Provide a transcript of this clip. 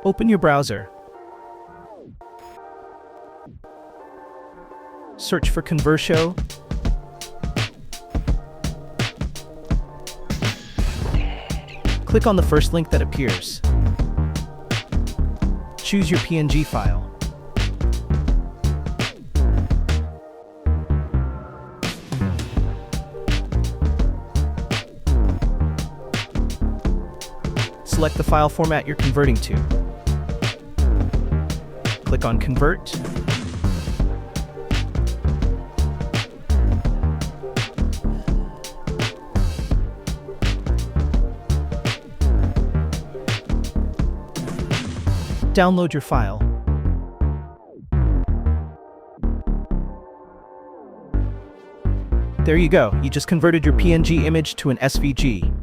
Open your browser. Search for Convertio. Click on the first link that appears. Choose your PNG file. Select the file format you're converting to. Click on Convert. Download your file. There you go. You just converted your PNG image to an SVG.